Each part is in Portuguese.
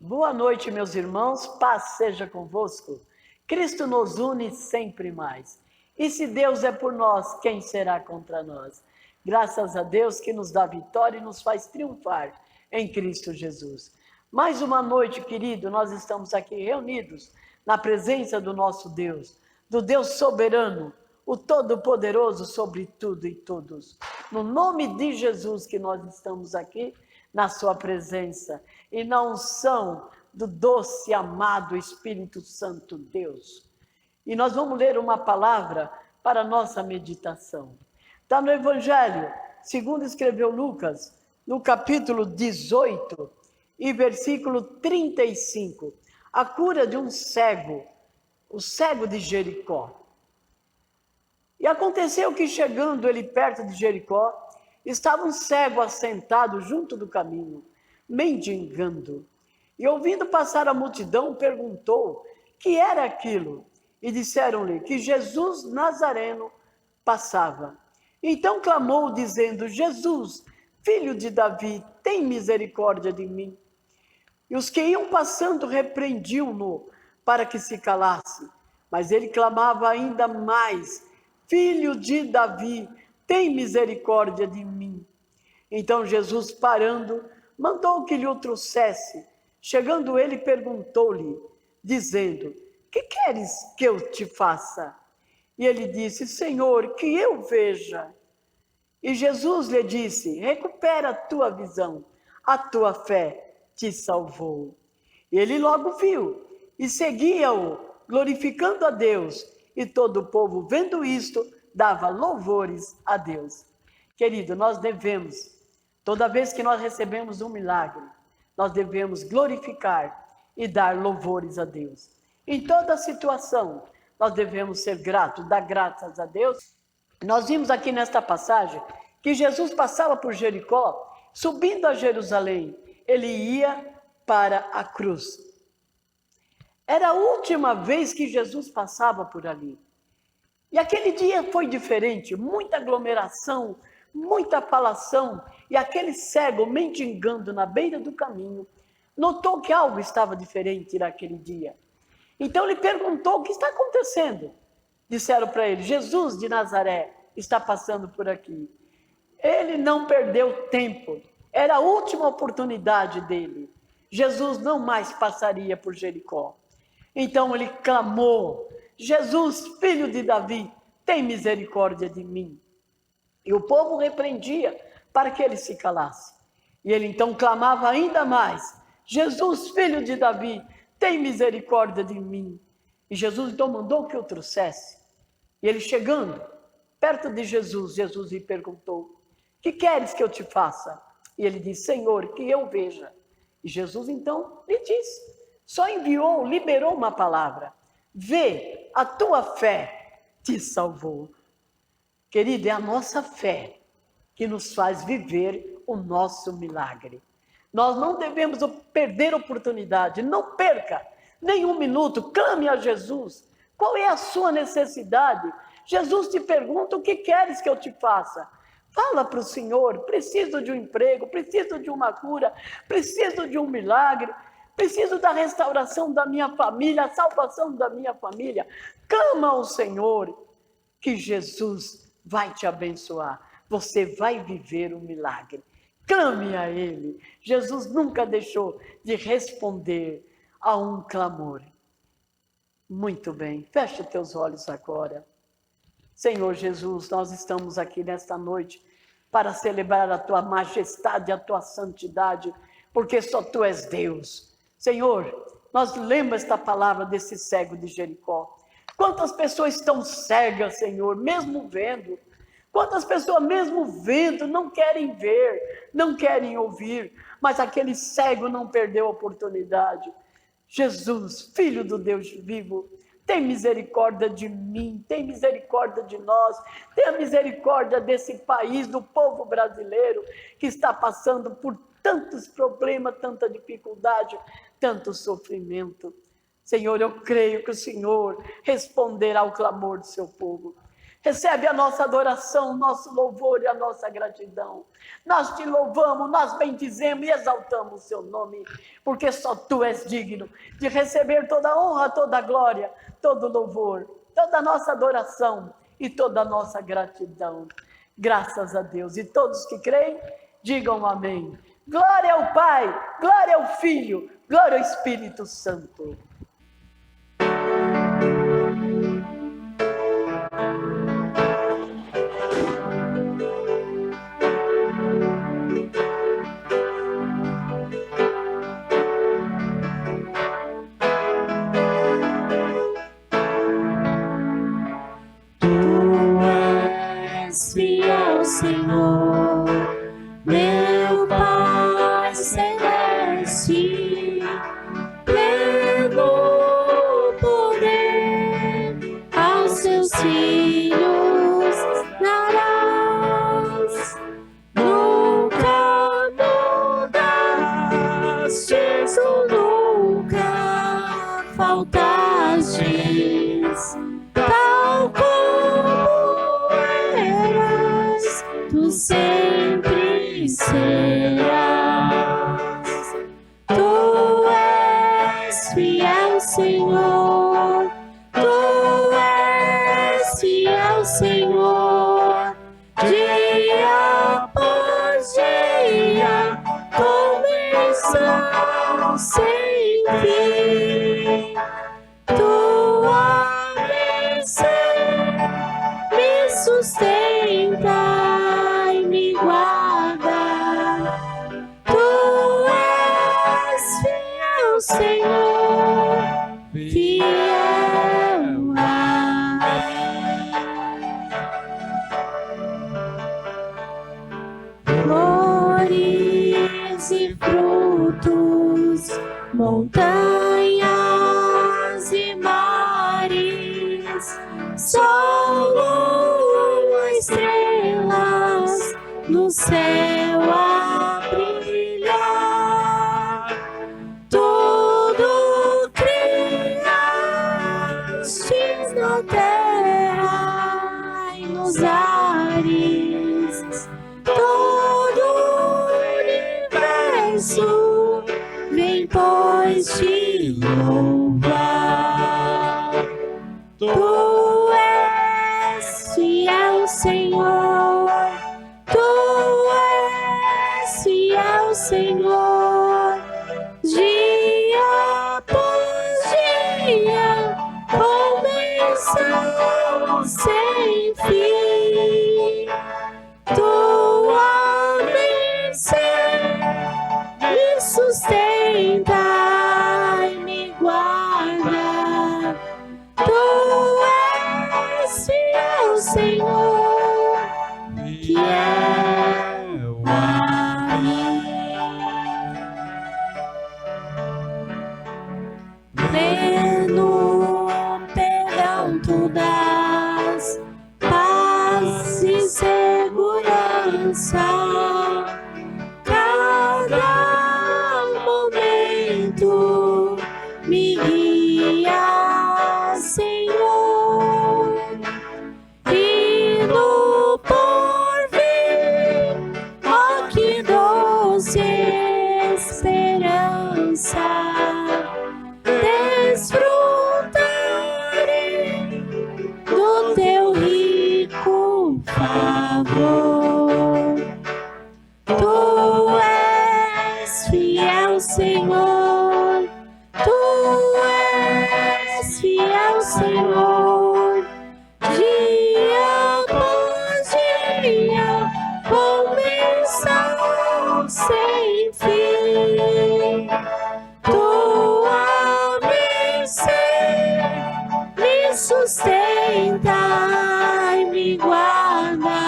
Boa noite, meus irmãos, paz seja convosco. Cristo nos une sempre mais. E se Deus é por nós, quem será contra nós? Graças a Deus que nos dá vitória e nos faz triunfar em Cristo Jesus. Mais uma noite, querido, nós estamos aqui reunidos na presença do nosso Deus, do Deus soberano, o Todo-Poderoso sobre tudo e todos. No nome de Jesus que nós estamos aqui, na sua presença, e na unção do doce, amado Espírito Santo Deus. E nós vamos ler uma palavra para a nossa meditação. Está no Evangelho, segundo escreveu Lucas, no capítulo 18 e versículo 35, a cura de um cego, o cego de Jericó. E aconteceu que, chegando ele perto de Jericó, estava um cego assentado junto do caminho, mendigando. E ouvindo passar a multidão, perguntou que era aquilo. E disseram-lhe que Jesus Nazareno passava. Então clamou, dizendo: Jesus, filho de Davi, tem misericórdia de mim. E os que iam passando repreendiam-no para que se calasse. Mas ele clamava ainda mais: Filho de Davi, tem misericórdia de mim. Então Jesus, parando, mandou que lhe o trouxesse. Chegando ele, perguntou-lhe, dizendo: que queres que eu te faça? E ele disse: Senhor, que eu veja. E Jesus lhe disse: recupera a tua visão, a tua fé te salvou. E ele logo viu e seguia-o, glorificando a Deus. E todo o povo, vendo isto, dava louvores a Deus. Querido, nós devemos, toda vez que nós recebemos um milagre, nós devemos glorificar e dar louvores a Deus. Em toda situação, nós devemos ser gratos, dar graças a Deus. Nós vimos aqui nesta passagem que Jesus passava por Jericó, subindo a Jerusalém, ele ia para a cruz. Era a última vez que Jesus passava por ali. E aquele dia foi diferente, muita aglomeração, muita falação, e aquele cego mendigando na beira do caminho notou que algo estava diferente naquele dia. Então ele perguntou: o que está acontecendo? Disseram para ele: Jesus de Nazaré está passando por aqui. Ele não perdeu tempo, era a última oportunidade dele. Jesus não mais passaria por Jericó. Então ele clamou: Jesus, filho de Davi, tem misericórdia de mim. E o povo repreendia para que ele se calasse. E ele então clamava ainda mais: Jesus, filho de Davi, tem misericórdia de mim. E Jesus então mandou que o trouxesse. E ele, chegando perto de Jesus, Jesus lhe perguntou: que queres que eu te faça? E ele disse: Senhor, que eu veja. E Jesus então lhe disse, só enviou, liberou uma palavra: vê, a tua fé te salvou. Querido, é a nossa fé que nos faz viver o nosso milagre. Nós não devemos perder a oportunidade, não perca nem um minuto, clame a Jesus. Qual é a sua necessidade? Jesus te pergunta: o que queres que eu te faça? Fala para o Senhor: preciso de um emprego, preciso de uma cura, preciso de um milagre, preciso da restauração da minha família, a salvação da minha família. Clama ao Senhor, que Jesus vai te abençoar. Você vai viver um milagre. Clame a Ele. Jesus nunca deixou de responder a um clamor. Muito bem, fecha teus olhos agora. Senhor Jesus, nós estamos aqui nesta noite para celebrar a Tua majestade, a Tua santidade, porque só Tu és Deus. Senhor, nós lemos esta palavra desse cego de Jericó. Quantas pessoas estão cegas, Senhor, mesmo vendo? Quantas pessoas mesmo vendo não querem ver, não querem ouvir, mas aquele cego não perdeu a oportunidade. Jesus, Filho do Deus vivo, tem misericórdia de mim, tem misericórdia de nós, tenha misericórdia desse país, do povo brasileiro que está passando por tantos problemas, tanta dificuldade, tanto sofrimento. Senhor, eu creio que o Senhor responderá ao clamor do seu povo. Recebe a nossa adoração, o nosso louvor e a nossa gratidão. Nós te louvamos, nós bendizemos e exaltamos o seu nome, porque só tu és digno de receber toda a honra, toda a glória, todo o louvor, toda a nossa adoração e toda a nossa gratidão. Graças a Deus. E todos que creem, digam amém. Glória ao Pai, glória ao Filho, glória ao Espírito Santo. Fiel Senhor, meu Pai celeste, pleno poder aos seus filhos darás. Nunca mudastes ou nunca faltastes, tal como eras, tu sempre serás. Tu és fiel, Senhor, tu és fiel, Senhor, dia após dia, começam sem fim. Tua bênção me sustenta e me guarda. Tu és fiel, Senhor, fiel a mim. Flores e frutos, montanhas e mares, sol, lua, estrelas no céu a brilhar. Tudo criastes na terra e nos ares. Todo o universo vem, pois, te louvar. Tu és fiel, Senhor, tu és fiel, Senhor, dia após dia, começam sem fim. Tua bênção me sustenta e me guarda. Tu és fiel, Senhor, fiel a mim. Pleno perdão tu dás, paz e segurança. Cada momento me guia, Senhor, e no porvir, ó que doce esperança, desfrutarei do teu rico favor. Tu és fiel, Senhor, tu és fiel, Senhor, dia após dia, começam sem fim. Tua bênção me sustenta e me guarda.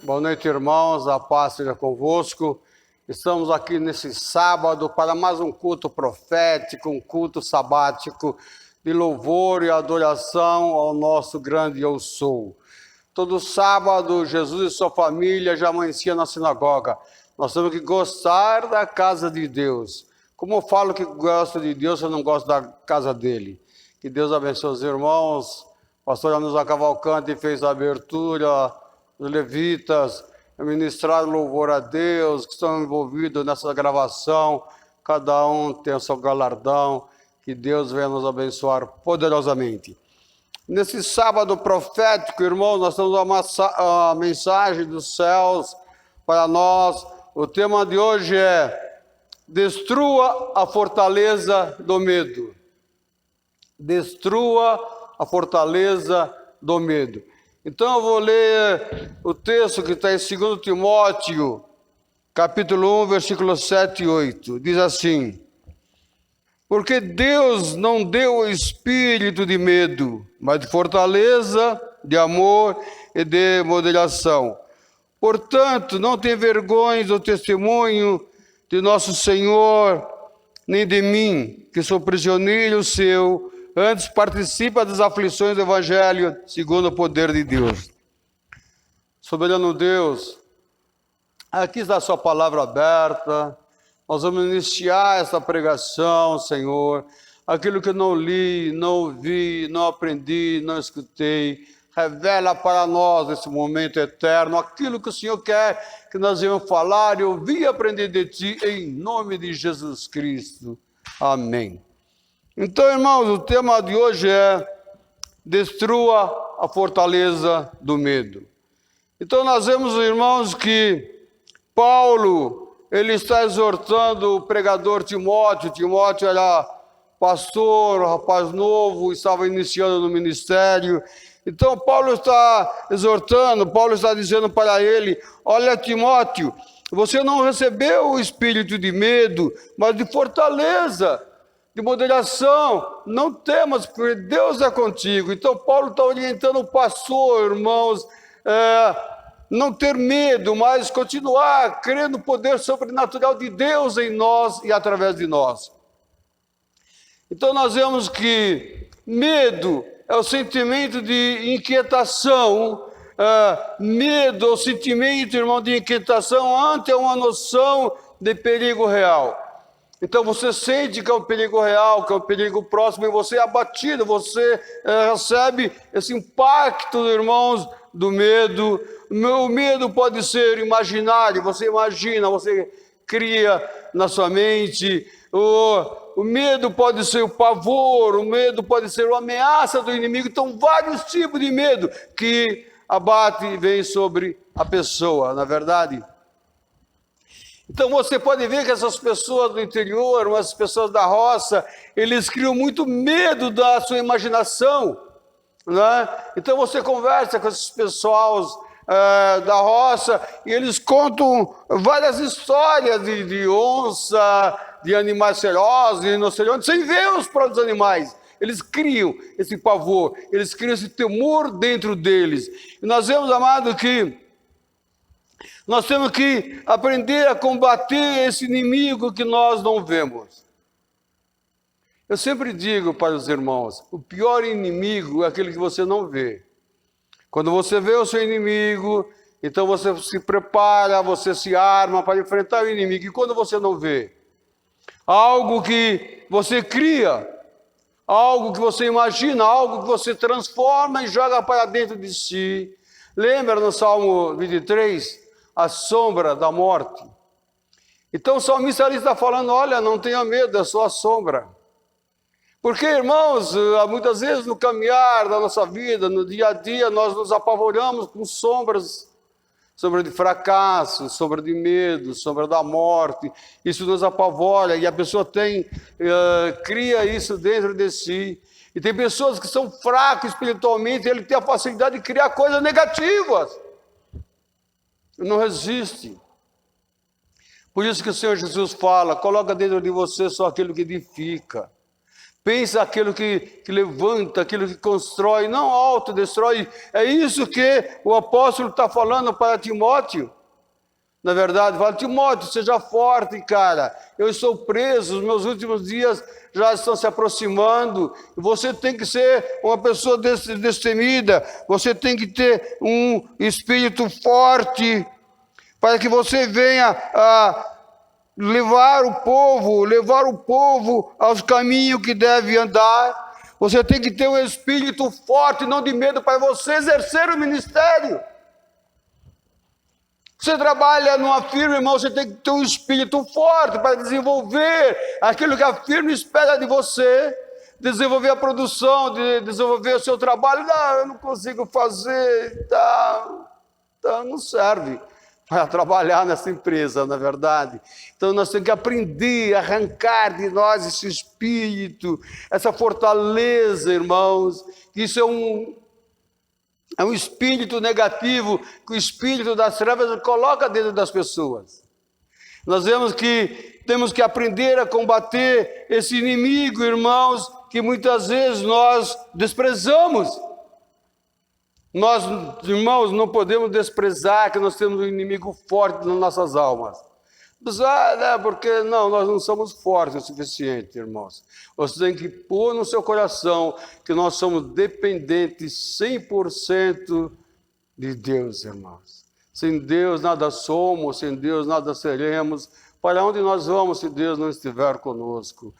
Boa noite, irmãos, a paz seja convosco. Estamos aqui nesse sábado para mais um culto profético, um culto sabático de louvor e adoração ao nosso grande Eu Sou. Todo sábado, Jesus e sua família já amanhecia na sinagoga. Nós temos que gostar da casa de Deus. Como eu falo que gosto de Deus, eu não gosto da casa dele. Que Deus abençoe os irmãos. O pastor Anusa Cavalcante fez a abertura, os levitas ministraram louvor a Deus, que estão envolvidos nessa gravação, cada um tem o seu galardão, que Deus venha nos abençoar poderosamente. Nesse sábado profético, irmãos, nós temos a mensagem dos céus para nós. O tema de hoje é: destrua a fortaleza do medo. Destrua a fortaleza do medo. Então eu vou ler o texto que está em 2 Timóteo, capítulo 1, versículos 7 e 8. Diz assim: porque Deus não deu o espírito de medo, mas de fortaleza, de amor e de moderação. Portanto, não tenha vergonha do testemunho de nosso Senhor, nem de mim, que sou prisioneiro seu. Antes participa das aflições do Evangelho, segundo o poder de Deus. Soberano Deus, aqui está a sua palavra aberta. Nós vamos iniciar essa pregação, Senhor. Aquilo que eu não li, não ouvi, não aprendi, não escutei, revela para nós nesse momento eterno aquilo que o Senhor quer que nós venhamos falar e ouvir e aprender de Ti, em nome de Jesus Cristo. Amém. Então, irmãos, o tema de hoje é: destrua a fortaleza do medo. Então, nós vemos, irmãos, que Paulo, ele está exortando o pregador Timóteo. Timóteo era pastor, rapaz novo, estava iniciando no ministério. Então, Paulo está exortando, Paulo está dizendo para ele: olha, Timóteo, você não recebeu o espírito de medo, mas de fortaleza, de moderação. Não temas, porque Deus é contigo. Então Paulo está orientando o pastor, irmãos, não ter medo, mas continuar crendo no poder sobrenatural de Deus em nós e através de nós. Então nós vemos que medo é o sentimento de inquietação. Medo é o sentimento, irmão, de inquietação ante uma noção de perigo real. Então você sente que é um perigo real, que é um perigo próximo, e você é abatido, você recebe esse impacto, irmãos, do medo. O medo pode ser imaginário, você imagina, você cria na sua mente. O medo pode ser o pavor, o medo pode ser a ameaça do inimigo. Então vários tipos de medo que abate e vem sobre a pessoa, na verdade. Então você pode ver que essas pessoas do interior, as pessoas da roça, eles criam muito medo da sua imaginação, né? Então você conversa com esses pessoal da roça e eles contam várias histórias de onça, de animais ferozes, de rinocerontes, sem ver os próprios animais. Eles criam esse pavor, eles criam esse temor dentro deles. E nós vemos, amado, que nós temos que aprender a combater esse inimigo que nós não vemos. Eu sempre digo para os irmãos: o pior inimigo é aquele que você não vê. Quando você vê o seu inimigo, então você se prepara, você se arma para enfrentar o inimigo. E quando você não vê, algo que você cria, algo que você imagina, algo que você transforma e joga para dentro de si. Lembra no Salmo 23? A sombra da morte. Então o salmista ali está falando: olha, não tenha medo, é só a sombra. Porque, irmãos, muitas vezes no caminhar da nossa vida, no dia a dia, nós nos apavoramos com sombras, sombra de fracasso, sombra de medo, sombra da morte. Isso nos apavora e a pessoa cria isso dentro de si. E tem pessoas que são fracas espiritualmente, ele tem a facilidade de criar coisas negativas. Não resiste. Por isso que o Senhor Jesus fala: coloca dentro de você só aquilo que edifica. Pensa aquilo que levanta, aquilo que constrói, não autodestrói. É isso que o apóstolo está falando para Timóteo. Na verdade, fala: Timóteo, seja forte, cara. Eu estou preso, os meus últimos dias já estão se aproximando. Você tem que ser uma pessoa destemida. Você tem que ter um espírito forte para que você venha a levar o povo aos caminhos que deve andar. Você tem que ter um espírito forte, não de medo, para você exercer o ministério. Você trabalha numa firma, irmão, você tem que ter um espírito forte para desenvolver aquilo que a firma espera de você, desenvolver a produção, desenvolver o seu trabalho. Não, eu não consigo fazer, não serve para trabalhar nessa empresa, na verdade. Então nós temos que aprender a arrancar de nós esse espírito, essa fortaleza, irmãos. Isso é um espírito negativo que o espírito das trevas coloca dentro das pessoas. Nós temos que aprender a combater esse inimigo, irmãos, que muitas vezes nós desprezamos. Nós, irmãos, não podemos desprezar que nós temos um inimigo forte nas nossas almas. Porque nós não somos fortes o suficiente, irmãos. Você tem que pôr no seu coração que nós somos dependentes 100% de Deus, irmãos. Sem Deus nada somos, sem Deus nada seremos. Para onde nós vamos se Deus não estiver conosco?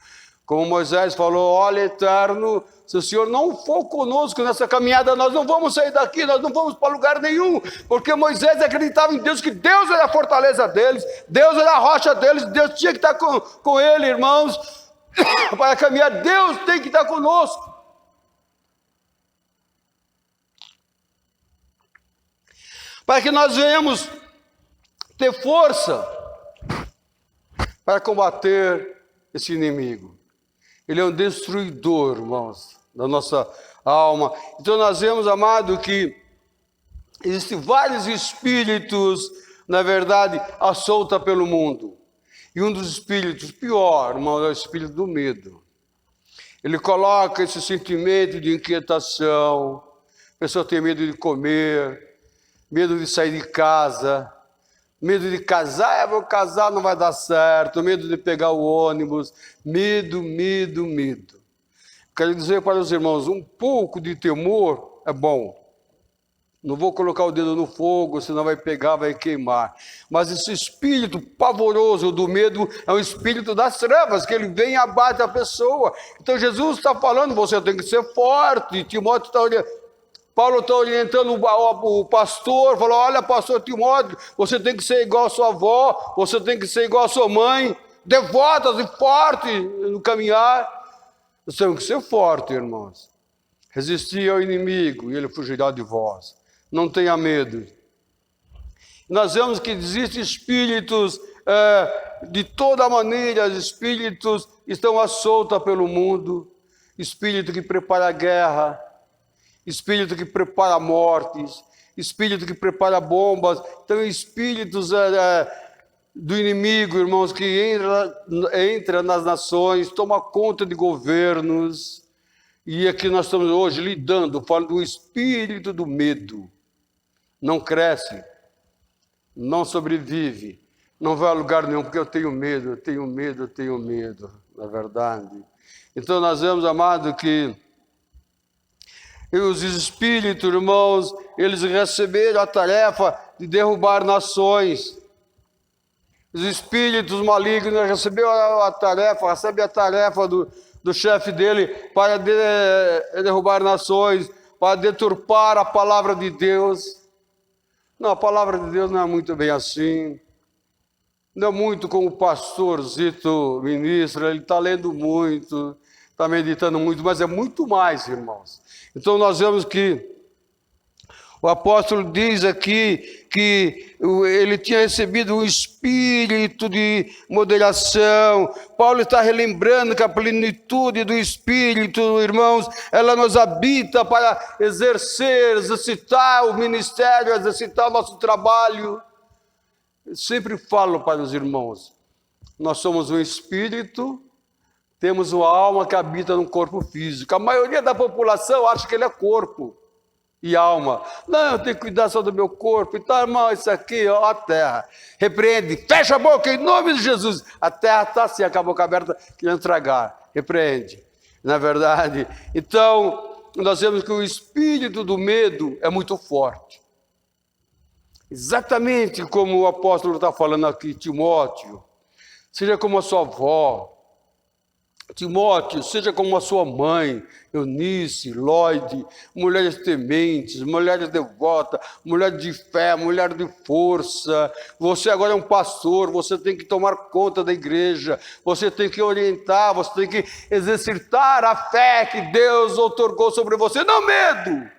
Como Moisés falou: olha, Eterno, se o Senhor não for conosco nessa caminhada, nós não vamos sair daqui, nós não vamos para lugar nenhum, porque Moisés acreditava em Deus, que Deus era a fortaleza deles, Deus era a rocha deles, Deus tinha que estar com ele, irmãos, para caminhar, Deus tem que estar conosco. Para que nós venhamos ter força para combater esse inimigo. Ele é um destruidor, irmãos, da nossa alma. Então nós vemos, amado, que existem vários espíritos, na verdade, à solta pelo mundo. E um dos espíritos, pior, irmão, é o espírito do medo. Ele coloca esse sentimento de inquietação, a pessoa tem medo de comer, medo de sair de casa, medo de casar, vou casar, não vai dar certo, medo de pegar o ônibus, medo. Quero dizer para os irmãos, um pouco de temor é bom. Não vou colocar o dedo no fogo, senão vai pegar, vai queimar. Mas esse espírito pavoroso do medo é um espírito das trevas, que ele vem e abate a pessoa. Então Jesus está falando, você tem que ser forte. Timóteo está olhando. Paulo está orientando o pastor, falou: olha, pastor Timóteo, você tem que ser igual a sua avó, você tem que ser igual a sua mãe, devotas e forte no caminhar. Nós temos que ser forte, irmãos. Resistir ao inimigo e ele fugirá de vós. Não tenha medo. Nós vemos que existem espíritos de toda maneira, os espíritos estão à solta pelo mundo, espírito que prepara a guerra, espírito que prepara mortes, espírito que prepara bombas. Então, espíritos do inimigo, irmãos, que entra nas nações, toma conta de governos. E aqui nós estamos hoje falando do espírito do medo. Não cresce, não sobrevive, não vai a lugar nenhum, porque eu tenho medo, na verdade. Então, nós vemos, amado, que os espíritos, irmãos, eles receberam a tarefa de derrubar nações. Os espíritos malignos recebem a tarefa do chefe dele para derrubar nações, para deturpar a palavra de Deus. Não, a palavra de Deus não é muito bem assim. Não é muito como o pastor Zito ministra, ele está lendo muito, está meditando muito, mas é muito mais, irmãos. Então nós vemos que o apóstolo diz aqui que ele tinha recebido um espírito de moderação. Paulo está relembrando que a plenitude do espírito, irmãos, ela nos habita para exercitar o ministério, exercitar o nosso trabalho. Eu sempre falo para os irmãos, nós somos um espírito Temos uma alma que habita no corpo físico. A maioria da população acha que ele é corpo e alma. Não, eu tenho que cuidar só do meu corpo. Então, irmão, isso aqui, ó, a terra. Repreende, fecha a boca em nome de Jesus. A terra está assim, a boca aberta, querendo tragar. Repreende. Na verdade, então, nós vemos que o espírito do medo é muito forte. Exatamente como o apóstolo está falando aqui, Timóteo. Seja como a sua avó. Timóteo, seja como a sua mãe, Eunice, Lloyd, mulheres tementes, mulheres devotas, mulheres de fé, mulher de força. Você agora é um pastor, você tem que tomar conta da igreja, você tem que orientar, você tem que exercitar a fé que Deus outorgou sobre você, não medo.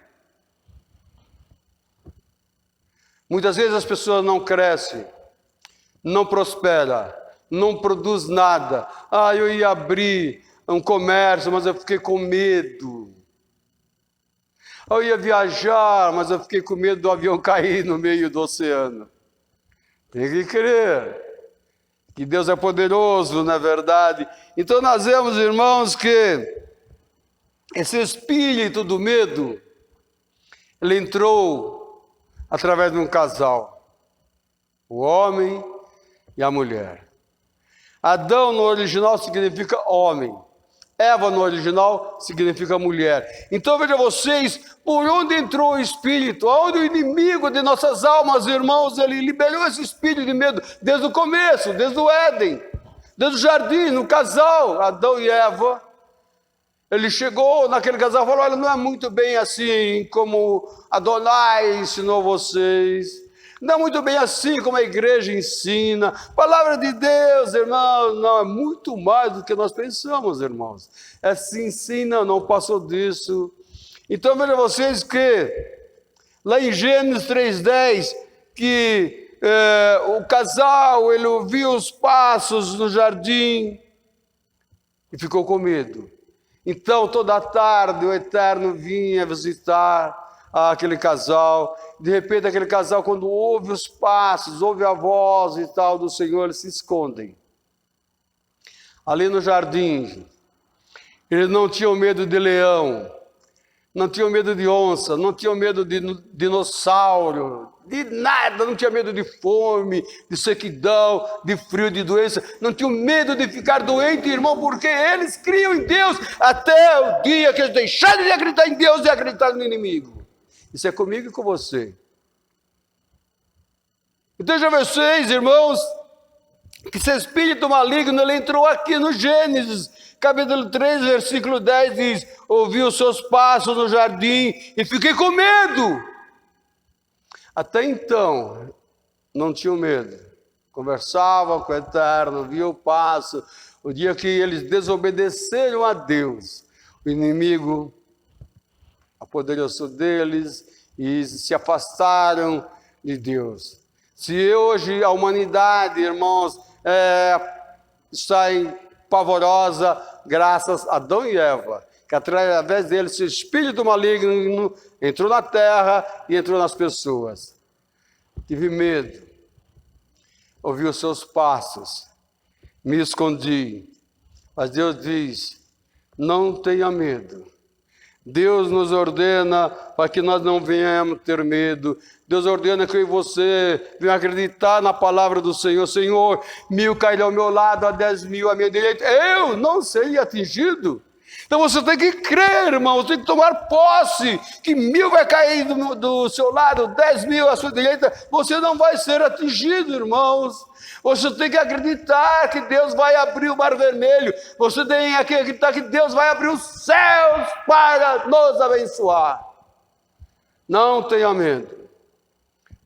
Muitas vezes as pessoas não crescem, não prosperam, não produz nada. Eu ia abrir um comércio, mas eu fiquei com medo. Eu ia viajar, mas eu fiquei com medo do avião cair no meio do oceano. Tem que crer que Deus é poderoso, na verdade. Então nós vemos, irmãos, que esse espírito do medo, ele entrou através de um casal, o homem e a mulher. Adão no original significa homem. Eva no original significa mulher. Então veja vocês, por onde entrou o espírito, onde o inimigo de nossas almas, irmãos, ele liberou esse espírito de medo desde o começo, desde o Éden, desde o jardim, no casal, Adão e Eva. Ele chegou naquele casal e falou, olha, não é muito bem assim como Adonai ensinou vocês. Não é muito bem assim como a igreja ensina. Palavra de Deus, irmãos, não, é muito mais do que nós pensamos, irmãos. É sim, não passou disso. Então veja vocês que, lá em Gênesis 3:10, que o casal, ele ouviu os passos no jardim e ficou com medo. Então toda tarde o Eterno vinha visitar aquele casal. De repente aquele casal, quando ouve os passos, ouve a voz e tal do Senhor, eles se escondem ali no jardim. Eles não tinham medo de leão, não tinham medo de onça, não tinham medo de dinossauro, de nada, não tinha medo de fome, de sequidão, de frio, de doença, não tinham medo de ficar doente, irmão, porque eles criam em Deus até o dia que eles deixarem de acreditar em Deus e acreditar no inimigo. Isso é comigo e com você. Então já vocês, irmãos, que esse espírito maligno, ele entrou aqui no Gênesis, capítulo 3, versículo 10, diz, ouvi os seus passos no jardim e fiquei com medo. Até então, não tinham medo. Conversavam com o Eterno, viam o passo. O dia que eles desobedeceram a Deus, o inimigo apoderou-se deles e se afastaram de Deus. Se hoje a humanidade, irmãos, está pavorosa, graças a Adão e Eva, que através deles esse espírito maligno entrou na terra e entrou nas pessoas. Tive medo, ouvi os seus passos, me escondi. Mas Deus diz, não tenha medo. Deus nos ordena para que nós não venhamos ter medo. Deus ordena que eu e você venham acreditar na palavra do Senhor. Senhor, 1000 cairão ao meu lado, a 10.000 à minha direita. Eu não serei atingido. Então você tem que crer, irmão, você tem que tomar posse, que 1000 vai cair do seu lado, 10.000 à sua direita, você não vai ser atingido, irmãos. Você tem que acreditar que Deus vai abrir o mar vermelho, você tem que acreditar que Deus vai abrir os céus para nos abençoar. Não tenha medo,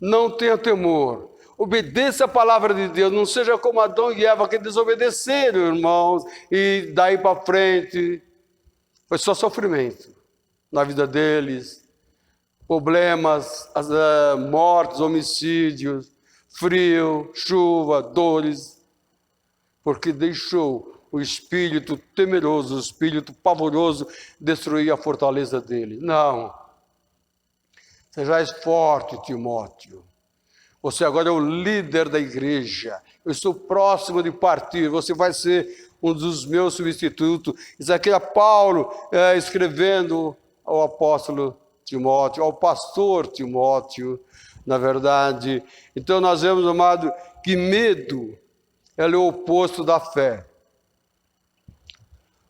não tenha temor. Obedeça a palavra de Deus, não seja como Adão e Eva que desobedeceram, irmãos, e daí para frente foi só sofrimento na vida deles, problemas, mortes, homicídios, frio, chuva, dores, porque deixou o espírito temeroso, o espírito pavoroso destruir a fortaleza dele. Não, sejais forte, Timóteo. Você agora é o líder da igreja. Eu estou próximo de partir. Você vai ser um dos meus substitutos. Isso aqui é Paulo escrevendo ao apóstolo Timóteo, ao pastor Timóteo, na verdade. Então nós vemos, amado, que medo é o oposto da fé.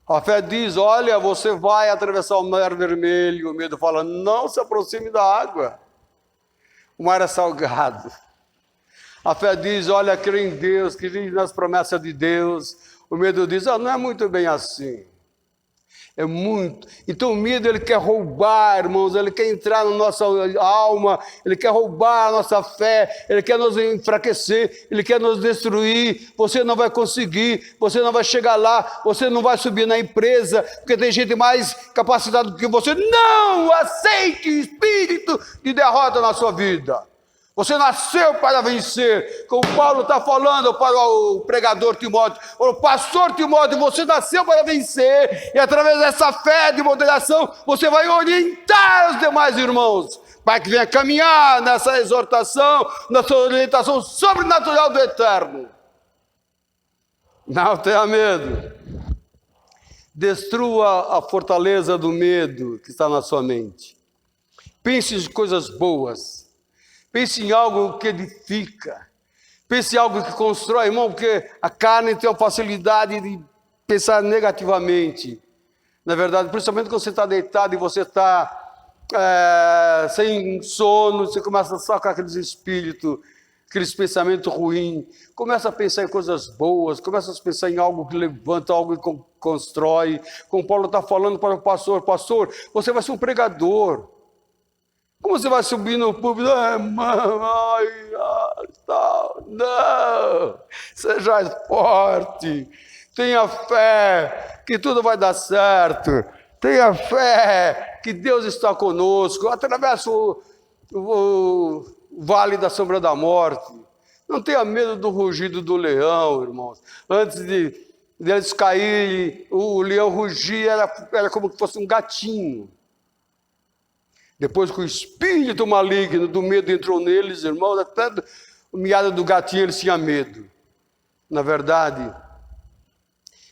A fé diz, olha, você vai atravessar o mar vermelho. O medo fala, não se aproxime da água. O mar é salgado. A fé diz, olha, crê em Deus, crê nas promessas de Deus. O medo diz, não é muito bem assim. É muito. Então o medo, ele quer roubar, irmãos, ele quer entrar na nossa alma, ele quer roubar a nossa fé, ele quer nos enfraquecer, ele quer nos destruir. Você não vai conseguir, você não vai chegar lá, você não vai subir na empresa, porque tem gente mais capacitada do que você. Não aceite o espírito de derrota na sua vida. Você nasceu para vencer, como Paulo está falando para o pregador Timóteo, o pastor Timóteo, você nasceu para vencer, e através dessa fé de moderação, você vai orientar os demais irmãos, para que venha caminhar nessa exortação, nessa orientação sobrenatural do Eterno. Não tenha medo. Destrua a fortaleza do medo que está na sua mente. Pense em coisas boas. Pense em algo que edifica. Pense em algo que constrói, irmão, porque a carne tem a facilidade de pensar negativamente. Na verdade, principalmente quando você está deitado e você está sem sono, você começa só com aqueles espíritos, aqueles pensamentos ruins. Começa a pensar em coisas boas, começa a pensar em algo que levanta, algo que constrói. Como Paulo está falando para o pastor, pastor, você vai ser um pregador. Como você vai subir no púlpito? Não, seja forte, tenha fé, que tudo vai dar certo, tenha fé, que Deus está conosco, atravessa o vale da sombra da morte, não tenha medo do rugido do leão, irmãos. Antes de eles caírem, o leão rugia, era como se fosse um gatinho. Depois que o espírito maligno do medo entrou neles, irmãos, até o miado do gatinho eles tinham medo. Na verdade,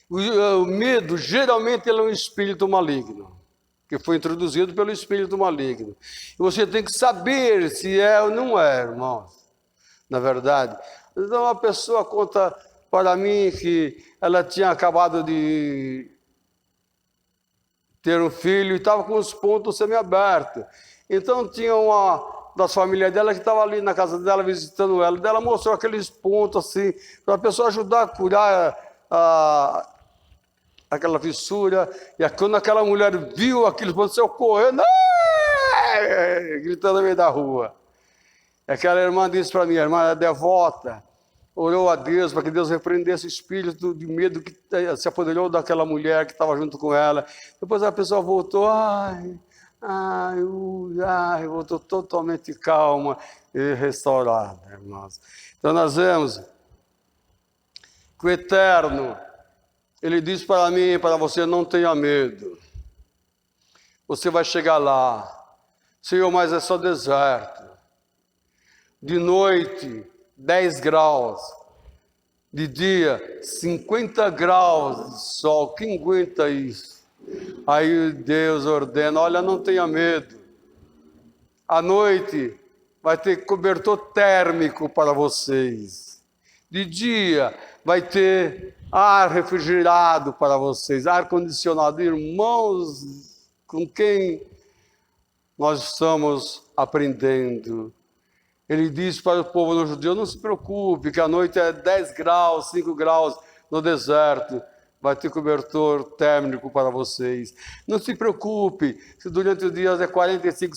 o medo geralmente ele é um espírito maligno, que foi introduzido pelo espírito maligno. E você tem que saber se é ou não é, irmãos. Na verdade. Então uma pessoa conta para mim que ela tinha acabado de ter um filho e estava com os pontos semi-abertos. Então tinha uma das famílias dela que estava ali na casa dela visitando ela. Ela mostrou aqueles pontos assim, para a pessoa ajudar a curar aquela fissura. E quando aquela mulher viu aqueles pontos, saiu correndo, gritando no meio da rua. E aquela irmã disse para mim, a irmã era devota, orou a Deus para que Deus repreendesse o espírito de medo que se apoderou daquela mulher que estava junto com ela. Depois a pessoa voltou, voltou totalmente calma e restaurada, irmãos. Então nós vemos que o Eterno, Ele diz para mim e para você, não tenha medo. Você vai chegar lá. Senhor, mas é só deserto. De noite, 10 graus. De dia, 50 graus de sol. Quem aguenta isso? Aí Deus ordena, olha, não tenha medo. À noite, vai ter cobertor térmico para vocês. De dia, vai ter ar refrigerado para vocês, ar condicionado. Irmãos, com quem nós estamos aprendendo? Ele diz para o povo judeu, não se preocupe, que a noite é 10 graus, 5 graus no deserto, vai ter cobertor térmico para vocês. Não se preocupe, se durante o dia é 45,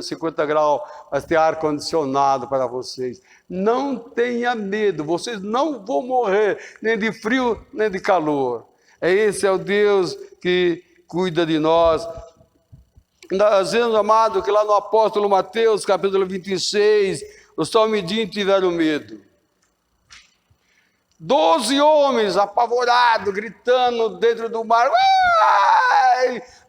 50 graus, vai ter ar-condicionado para vocês. Não tenha medo, vocês não vão morrer, nem de frio, nem de calor. Esse é o Deus que cuida de nós. Nós vemos, amado, que lá no apóstolo Mateus, capítulo 26, os talmidim tiveram medo. 12 homens apavorados, gritando dentro do mar.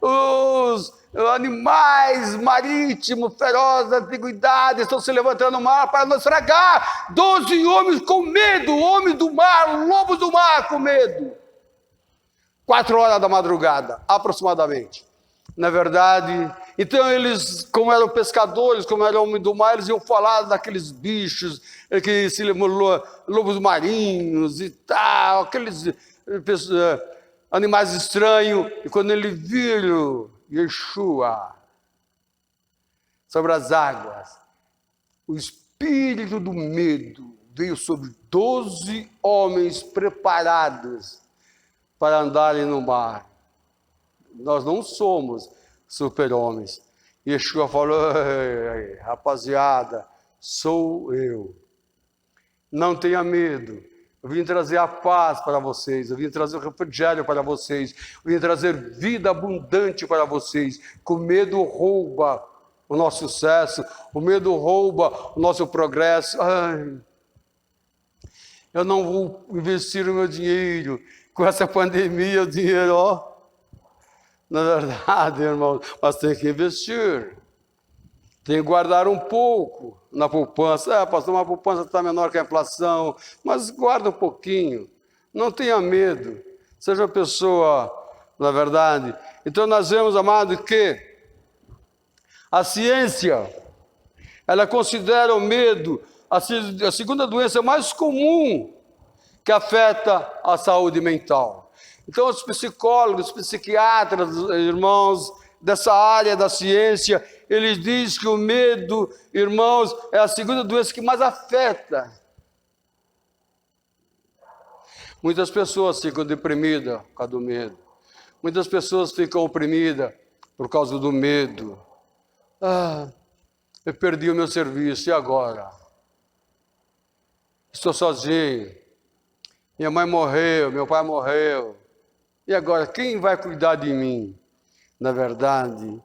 Os animais marítimos ferozes da antiguidade estão se levantando no mar para nos tragar. 12 homens com medo, homens do mar, lobos do mar com medo. 4 horas da madrugada, aproximadamente. Na verdade, então eles, como eram pescadores, como eram homens do mar, eles iam falar daqueles bichos, que se lobos marinhos e tal, aqueles animais estranhos. E quando eles viram Yeshua sobre as águas, o espírito do medo veio sobre 12 homens preparados para andarem no mar. Nós não somos super-homens. Yeshua falou: rapaziada, sou eu. Não tenha medo. Eu vim trazer a paz para vocês. Eu vim trazer o refrigério para vocês. Eu vim trazer vida abundante para vocês. Que o medo rouba o nosso sucesso. O medo rouba o nosso progresso. Ai, eu não vou investir o meu dinheiro. Com essa pandemia, o dinheiro, ó. Na verdade, irmão, mas tem que investir. Tem que guardar um pouco na poupança. Pastor, uma poupança está menor que a inflação, mas guarda um pouquinho. Não tenha medo. Seja uma pessoa, na verdade. Então nós vemos, amado, que a ciência, ela considera o medo a segunda doença mais comum que afeta a saúde mental. Então, os psicólogos, psiquiatras, irmãos, dessa área da ciência, eles dizem que o medo, irmãos, é a segunda doença que mais afeta. Muitas pessoas ficam deprimidas por causa do medo. Muitas pessoas ficam oprimidas por causa do medo. Eu perdi o meu serviço, e agora? Estou sozinho. Minha mãe morreu, meu pai morreu. E agora, quem vai cuidar de mim? Na verdade,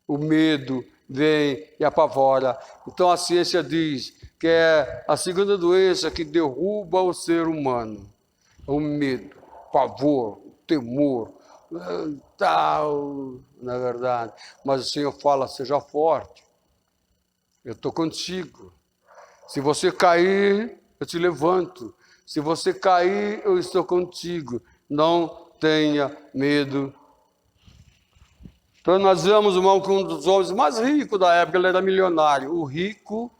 o medo vem e apavora. Então a ciência diz que é a segunda doença que derruba o ser humano. O medo, o pavor, o temor, tal, na verdade. Mas o Senhor fala: seja forte. Eu estou contigo. Se você cair, eu te levanto. Se você cair, eu estou contigo. Não tenha medo. Então nós vemos, irmão, que um dos homens mais ricos da época, ele era milionário. O rico,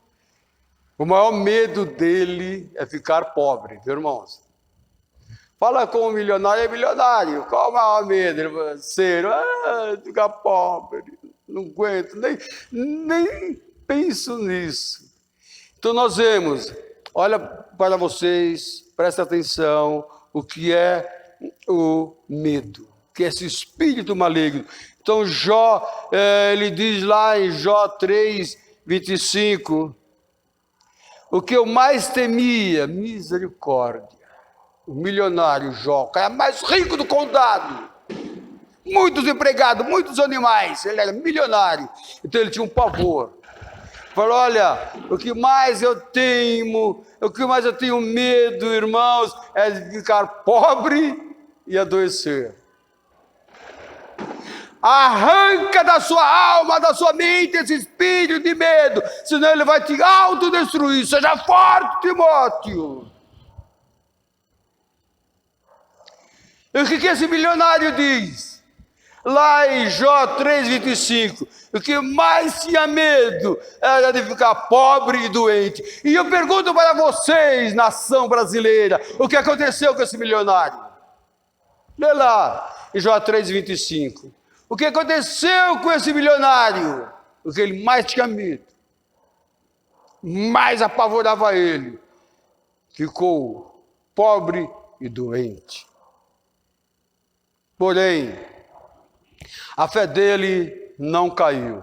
o maior medo dele é ficar pobre, viu, irmãos? Fala com o milionário, é milionário. Qual o maior medo? Ele vai ser, ficar pobre. Não aguento, nem penso nisso. Então nós vemos, olha para vocês, presta atenção, o que é o medo, que é esse espírito maligno. Então Jó, ele diz lá em Jó 3:25, o que eu mais temia, misericórdia. O milionário Jó, o cara mais rico do condado, muitos empregados, muitos animais, ele era milionário, então ele tinha um pavor. Falou: olha, o que mais eu tenho medo, irmãos, é de ficar pobre e adoecer. Arranca da sua alma, da sua mente, esse espírito de medo, senão ele vai te autodestruir. Seja forte, Timóteo. E o que esse milionário diz? Lá em Jó 3:25, o que mais tinha medo era de ficar pobre e doente. E eu pergunto para vocês, nação brasileira, o que aconteceu com esse milionário? Lê lá em Jó 3:25. O que aconteceu com esse milionário? O que ele mais tinha medo, mais apavorava ele, ficou pobre e doente. Porém, a fé dele não caiu.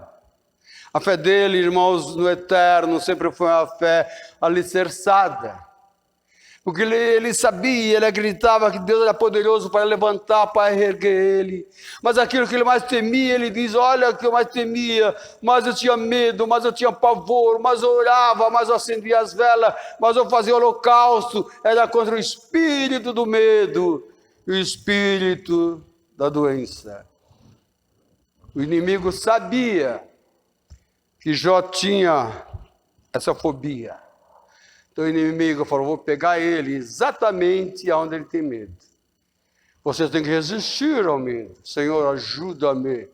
A fé dele, irmãos, no eterno, sempre foi uma fé alicerçada. Porque ele sabia, ele acreditava que Deus era poderoso para levantar, para erguer ele. Mas aquilo que ele mais temia, ele diz: olha, o que eu mais temia, mas eu tinha medo, mas eu tinha pavor, mas eu orava, mas eu acendia as velas, mas eu fazia holocausto, era contra o espírito do medo e o espírito da doença. O inimigo sabia que Jó tinha essa fobia. Então o inimigo falou: vou pegar ele exatamente onde ele tem medo. Você tem que resistir ao medo. Senhor, ajuda-me.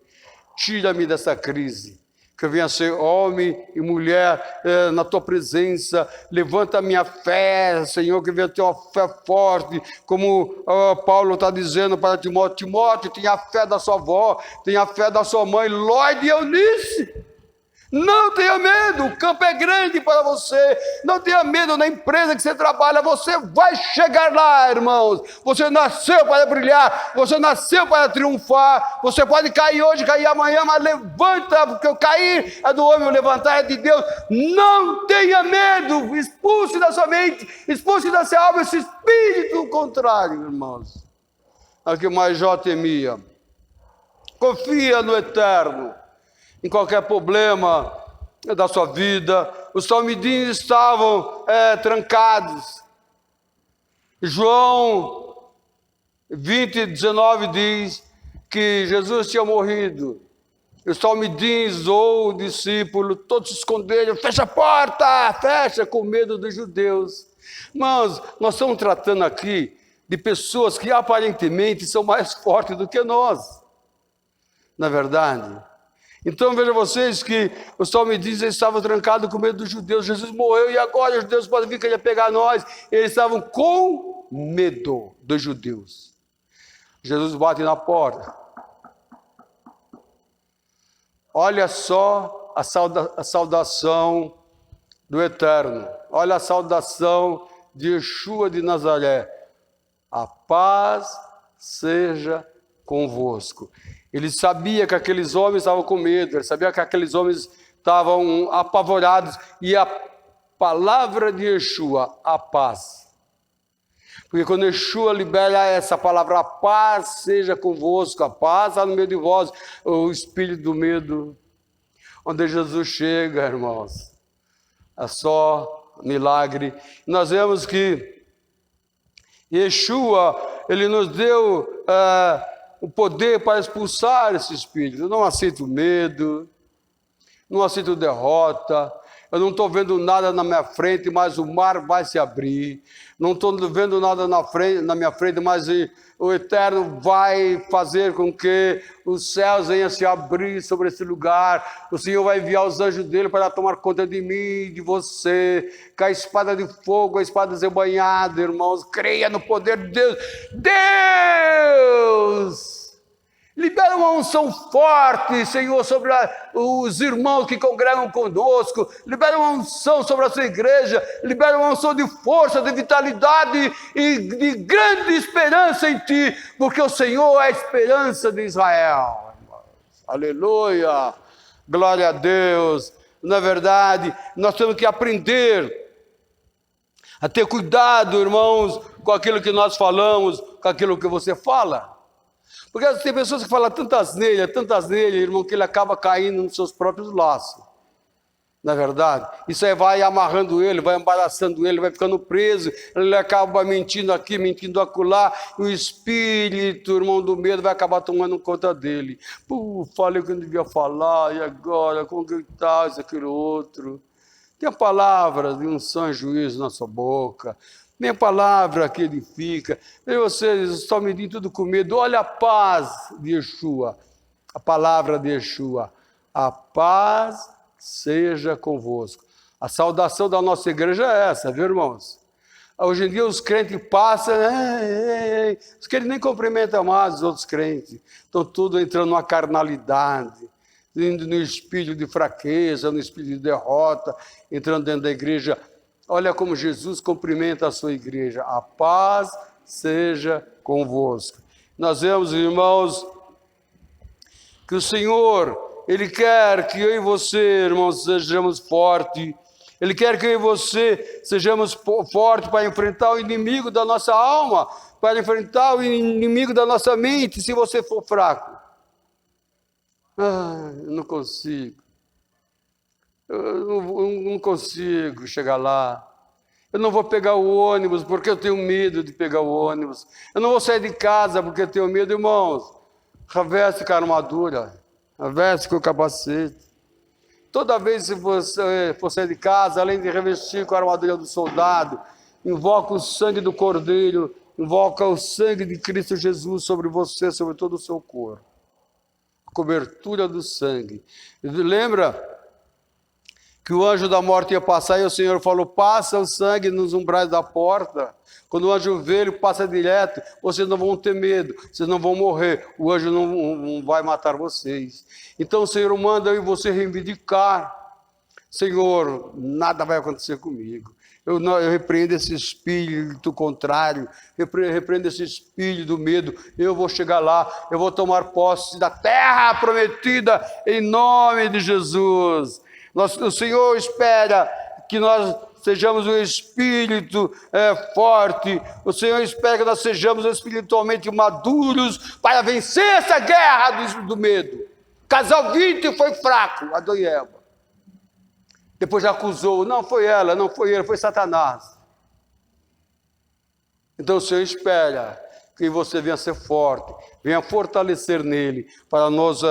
Tira-me dessa crise. Que eu venha ser homem e mulher na tua presença. Levanta a minha fé, Senhor, que eu venha ter uma fé forte. Como Paulo está dizendo para Timóteo. Timóteo, tenha a fé da sua avó, tenha a fé da sua mãe, Lloyd e Eunice. Não tenha medo, o campo é grande para você. Não tenha medo na empresa que você trabalha. Você vai chegar lá, irmãos. Você nasceu para brilhar. Você nasceu para triunfar. Você pode cair hoje, cair amanhã, mas levanta, porque o cair é do homem, o levantar é de Deus. Não tenha medo. Expulse da sua mente, expulse da sua alma esse espírito contrário, irmãos. Aqui mais Jó temia. Confia no Eterno. Em qualquer problema da sua vida, os salmidins estavam trancados. João 20:19 diz que Jesus tinha morrido. Os salmidins ou o discípulo, todos se esconderam, fecha a porta, fecha, com medo dos judeus. Irmãos, nós estamos tratando aqui de pessoas que aparentemente são mais fortes do que nós, na verdade. Então vejam vocês que os salmidins estavam trancados com medo dos judeus. Jesus morreu e agora os judeus podem vir querer pegar nós. Eles estavam com medo dos judeus. Jesus bate na porta. Olha só a saudação do Eterno. Olha a saudação de Yeshua de Nazaré. A paz seja convosco. Ele sabia que aqueles homens estavam com medo, ele sabia que aqueles homens estavam apavorados, e a palavra de Yeshua, a paz. Porque quando Yeshua libera essa palavra, a paz seja convosco, a paz está no meio de vós, o espírito do medo, onde Jesus chega, irmãos, é só milagre. Nós vemos que Yeshua, ele nos deu o poder para expulsar esse espírito. Eu não aceito medo, não aceito derrota, eu não estou vendo nada na minha frente, mas o mar vai se abrir. Não estou vendo nada na minha frente, mas o Eterno vai fazer com que os céus venham se abrir sobre esse lugar. O Senhor vai enviar os anjos dele para tomar conta de mim, de você. Com a espada de fogo, a espada desembanhada, irmãos. Creia no poder de Deus. Deus! Libera uma unção forte, Senhor, sobre os irmãos que congregam conosco. Libera uma unção sobre a sua igreja. Libera uma unção de força, de vitalidade e de grande esperança em Ti, porque o Senhor é a esperança de Israel. Aleluia! Glória a Deus! Na verdade, nós temos que aprender a ter cuidado, irmãos, com aquilo que nós falamos, com aquilo que você fala. Porque tem pessoas que falam tantas nele, irmão, que ele acaba caindo nos seus próprios laços. Na verdade, isso aí vai amarrando ele, vai embaraçando ele, vai ficando preso, ele acaba mentindo aqui, mentindo acolá, e o espírito, irmão, do medo vai acabar tomando conta dele. Falei o que eu não devia falar, e agora, como que está isso, aquilo, outro. Tem a palavra de unção e juízo na sua boca. Minha palavra que edifica. E vocês estão medindo tudo com medo. Olha a paz de Yeshua. A palavra de Yeshua. A paz seja convosco. A saudação da nossa igreja é essa, viu, irmãos? Hoje em dia os crentes passam, os crentes nem cumprimentam mais os outros crentes. Estão tudo entrando numa carnalidade, indo no espírito de fraqueza, no espírito de derrota, entrando dentro da igreja. Olha como Jesus cumprimenta a sua igreja. A paz seja convosco. Nós vemos, irmãos, que o Senhor, Ele quer que eu e você, irmãos, sejamos fortes. Ele quer que eu e você sejamos fortes para enfrentar o inimigo da nossa alma, para enfrentar o inimigo da nossa mente, se você for fraco. Eu não consigo. Eu não consigo chegar lá. Eu não vou pegar o ônibus porque eu tenho medo de pegar o ônibus. Eu não vou sair de casa porque eu tenho medo, irmãos. Reveste com a armadura, reveste com o capacete. Toda vez que você for sair de casa, além de revestir com a armadura do soldado, invoca o sangue do cordeiro, Invoca o sangue de Cristo Jesus sobre você, sobre todo o seu corpo. A cobertura do sangue. Lembra que o anjo da morte ia passar e o Senhor falou, passa o sangue nos umbrais da porta. Quando o anjo vê, ele passa direto, vocês não vão ter medo, vocês não vão morrer, o anjo não vai matar vocês. Então o Senhor manda eu e você reivindicar, Senhor, nada vai acontecer comigo. Eu repreendo esse espírito contrário, repreendo esse espírito do medo, eu vou chegar lá, eu vou tomar posse da terra prometida em nome de Jesus. O Senhor espera que nós sejamos um espírito forte, o Senhor espera que nós sejamos espiritualmente maduros para vencer essa guerra do medo. Casal 20 foi fraco, Adão e Eva. Depois acusou, não foi ela, não foi ele, foi Satanás. Então o Senhor espera que você venha ser forte, venha fortalecer nele, para nós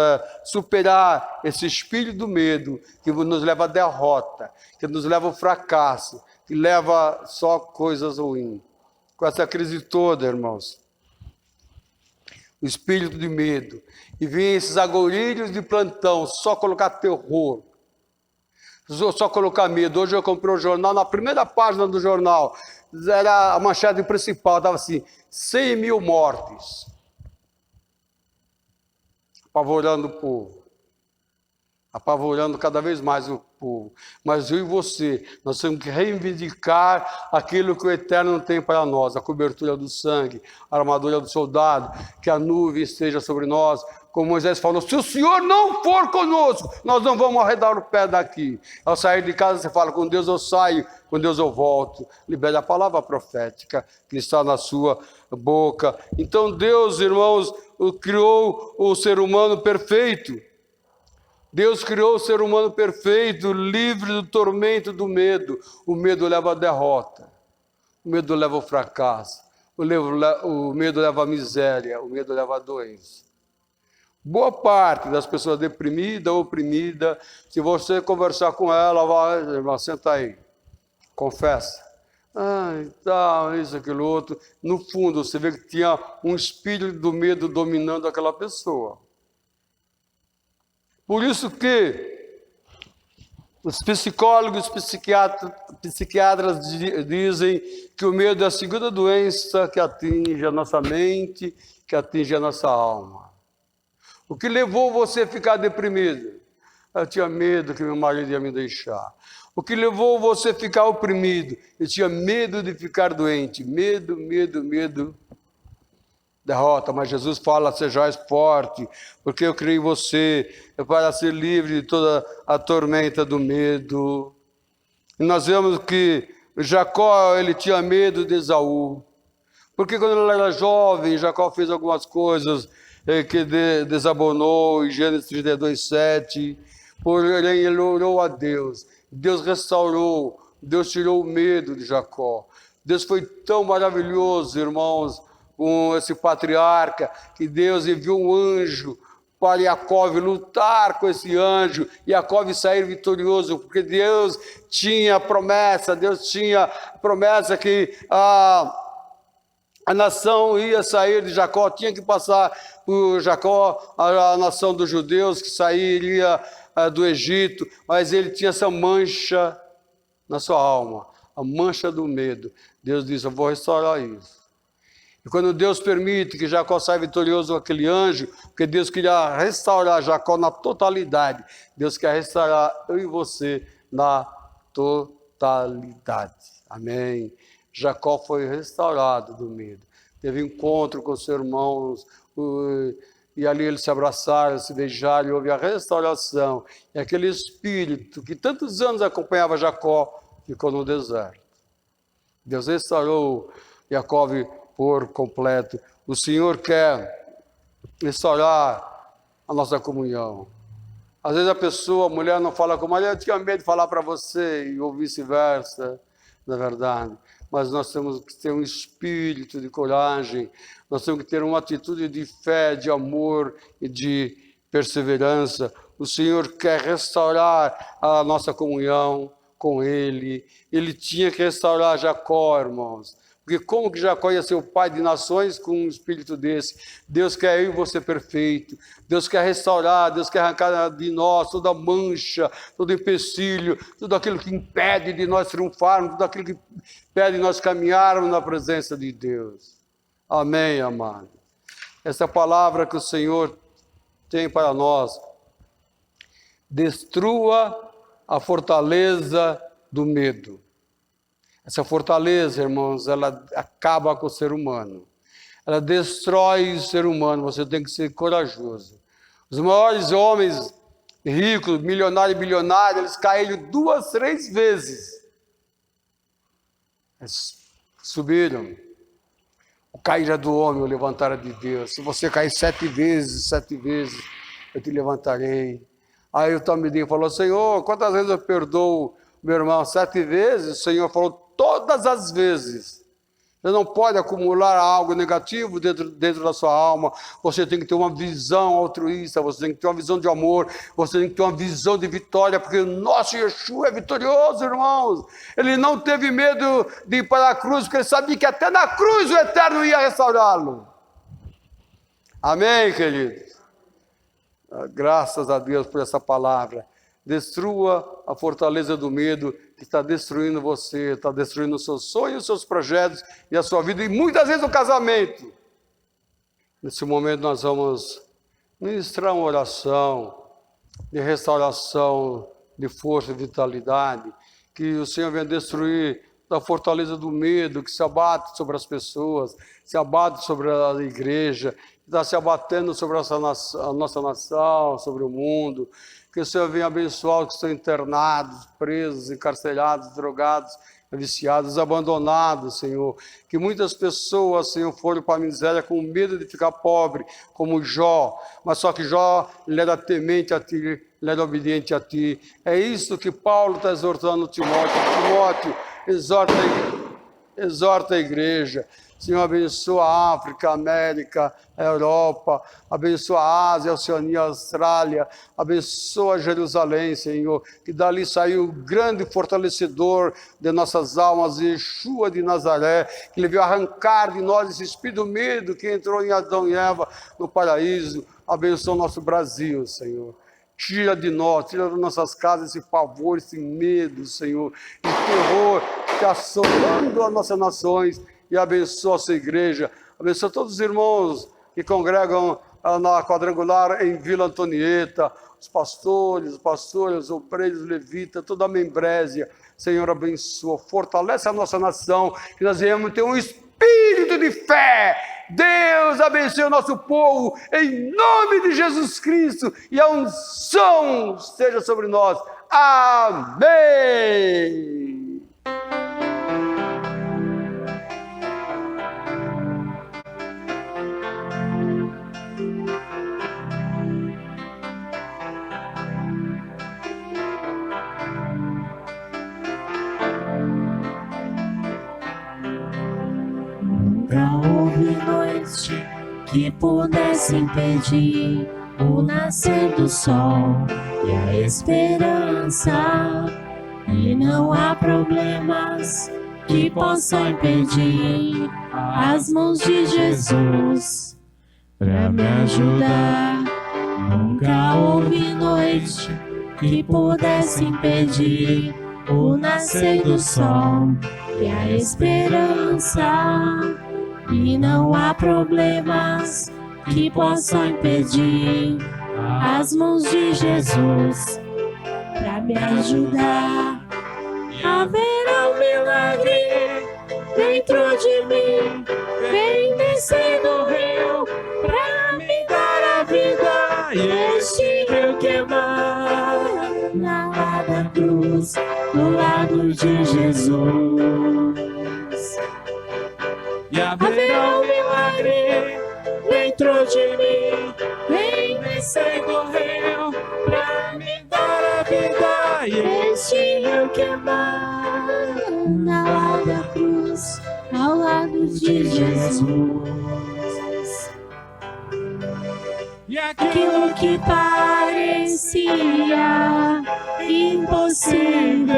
superar esse espírito do medo, que nos leva à derrota, que nos leva ao fracasso, que leva só coisas ruins. Com essa crise toda, irmãos, o espírito de medo, e vem esses agorilhos de plantão, só colocar terror, só colocar medo. Hoje eu comprei um jornal, na primeira página do jornal, era a manchete principal, estava assim, 100 mil mortes, apavorando o povo, apavorando cada vez mais o povo. Mas eu e você, nós temos que reivindicar aquilo que o Eterno tem para nós, a cobertura do sangue, a armadura do soldado, que a nuvem esteja sobre nós, como Moisés falou, se o Senhor não for conosco, nós não vamos arredar o pé daqui. Ao sair de casa você fala, com Deus eu saio, com Deus eu volto. Libere a palavra profética que está na sua boca. Então Deus, irmãos, criou o ser humano perfeito. Deus criou o ser humano perfeito, livre do tormento do medo. O medo leva à derrota, o medo leva ao fracasso, o medo leva à miséria, o medo leva à doença. Boa parte das pessoas deprimidas, oprimidas, se você conversar com ela, vai, irmã, senta aí, confessa. Tal, isso, aquilo, outro. No fundo, você vê que tinha um espírito do medo dominando aquela pessoa. Por isso que os psicólogos, psiquiatras dizem que o medo é a segunda doença que atinge a nossa mente, que atinge a nossa alma. O que levou você a ficar deprimido? Eu tinha medo que meu marido ia me deixar. O que levou você a ficar oprimido? Eu tinha medo de ficar doente. Medo, medo, medo. Derrota, mas Jesus fala, sejais forte, porque eu criei você para ser livre de toda a tormenta do medo. E nós vemos que Jacó, ele tinha medo de Esaú, porque quando ele era jovem, Jacó fez algumas coisas que desabonou, em Gênesis 32, 7, porém ele orou a Deus, Deus restaurou, Deus tirou o medo de Jacó. Deus foi tão maravilhoso, irmãos, com esse patriarca, que Deus enviou um anjo para Jacó lutar com esse anjo, e Jacó sair vitorioso, porque Deus tinha promessa que a nação ia sair de Jacó, tinha que passar por Jacó, a nação dos judeus que sairia do Egito, mas ele tinha essa mancha na sua alma, a mancha do medo. Deus disse, eu vou restaurar isso. E quando Deus permite que Jacó saia vitorioso com aquele anjo, porque Deus queria restaurar Jacó na totalidade, Deus quer restaurar eu e você na totalidade. Amém. Jacó foi restaurado do medo. Teve encontro com seus irmãos, e ali eles se abraçaram, se beijaram, e houve a restauração. E aquele espírito que tantos anos acompanhava Jacó, ficou no deserto. Deus restaurou Jacó por completo. O Senhor quer restaurar a nossa comunhão. Às vezes a mulher não fala com o marido, eu tinha medo de falar para você, ou vice-versa, na verdade. Mas nós temos que ter um espírito de coragem, nós temos que ter uma atitude de fé, de amor e de perseverança. O Senhor quer restaurar a nossa comunhão com Ele. Ele tinha que restaurar Jacó, irmãos. Porque como que Jacó ia ser o pai de nações com um espírito desse? Deus quer eu e você perfeito. Deus quer restaurar, Deus quer arrancar de nós toda mancha, todo empecilho, tudo aquilo que impede de nós triunfarmos, tudo aquilo que impede de nós caminharmos na presença de Deus. Amém, amado. Essa palavra que o Senhor tem para nós. Destrua a fortaleza do medo. Essa fortaleza, irmãos, ela acaba com o ser humano. Ela destrói o ser humano. Você tem que ser corajoso. Os maiores homens ricos, milionários e bilionários, eles caíram 2, 3 vezes. Eles subiram. O cair é do homem, o levantar é de Deus. Se você cair 7 vezes, eu te levantarei. Aí o Talmidim falou, Senhor, quantas vezes eu perdoo meu irmão? 7 vezes? O Senhor falou, todas as vezes. Você não pode acumular algo negativo dentro da sua alma. Você tem que ter uma visão altruísta, você tem que ter uma visão de amor, você tem que ter uma visão de vitória, porque o nosso Yeshua é vitorioso, irmãos. Ele não teve medo de ir para a cruz, porque ele sabia que até na cruz o Eterno ia restaurá-lo. Amém, queridos? Graças a Deus por essa palavra. Destrua a fortaleza do medo que está destruindo você, está destruindo os seus sonhos, os seus projetos e a sua vida, e muitas vezes o casamento. Nesse momento nós vamos ministrar uma oração de restauração, de força e vitalidade, que o Senhor venha destruir da fortaleza do medo que se abate sobre as pessoas, se abate sobre a igreja, está se abatendo sobre a nossa nação, sobre o mundo. Que o Senhor venha abençoar os que estão internados, presos, encarcerados, drogados, viciados, abandonados, Senhor. Que muitas pessoas, Senhor, foram para a miséria com medo de ficar pobre, como Jó. Mas só que Jó, ele era temente a Ti, ele era obediente a Ti. É isso que Paulo está exortando Timóteo. Timóteo, exorta a igreja. Senhor, abençoa a África, a América, a Europa, abençoa a Ásia, a Oceania, a Austrália, abençoa Jerusalém, Senhor, que dali saiu o grande fortalecedor de nossas almas, Yeshua de Nazaré, que ele veio arrancar de nós esse espírito do medo que entrou em Adão e Eva no paraíso. Abençoa o nosso Brasil, Senhor. Tira de nós, tira das nossas casas esse pavor, esse medo, Senhor, esse terror que está assolando as nossas nações. E abençoa a sua igreja, abençoa todos os irmãos que congregam na quadrangular em Vila Antonieta, os pastores, os obreiros, os levitas, toda a membrésia. Senhor, abençoa, fortalece a nossa nação, que nós venhamos ter um espírito de fé. Deus abençoe o nosso povo, em nome de Jesus Cristo, e a unção esteja sobre nós. Amém. Nunca houve noite que pudesse impedir o nascer do sol e a esperança. E não há problemas que possam impedir as mãos de Jesus para me ajudar. Nunca houve noite que pudesse impedir o nascer do sol e a esperança. E não há problemas que possam impedir as mãos de Jesus para me ajudar. Haverá um milagre dentro de mim, vem descer do rio para me dar a vida. E este rio queimar na lá da cruz, do lado de Jesus. E haverá um milagre dentro de mim, vem descer do rio pra me dar a vida. E este rio queimar na lá da cruz, ao lado de Jesus. E aquilo que parecia impossível,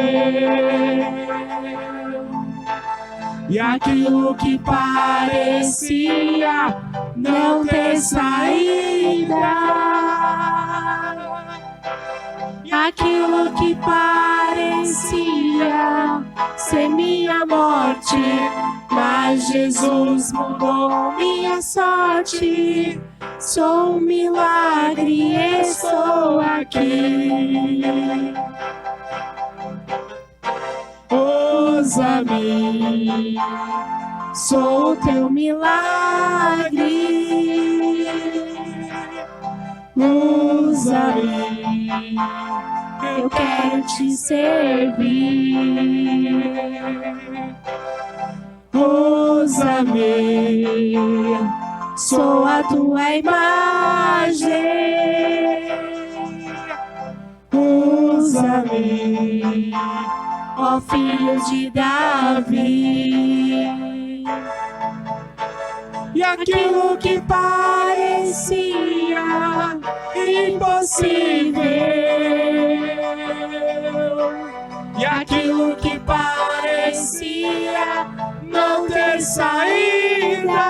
E aquilo que parecia não ter saída, e aquilo que parecia ser minha morte, mas Jesus mudou minha sorte. Sou um milagre e estou aqui. Ouça-me, sou teu milagre. Usa-me, eu quero te servir. Usa-me, sou a tua imagem. Usa-me, ó filho de Davi. E aquilo que parecia impossível, e aquilo que parecia não ter saída,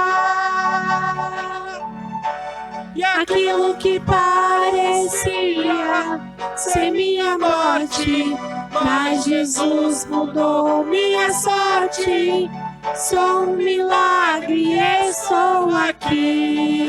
e aquilo que parecia ser minha morte, mas Jesus mudou minha sorte. Sou um milagre e estou aqui.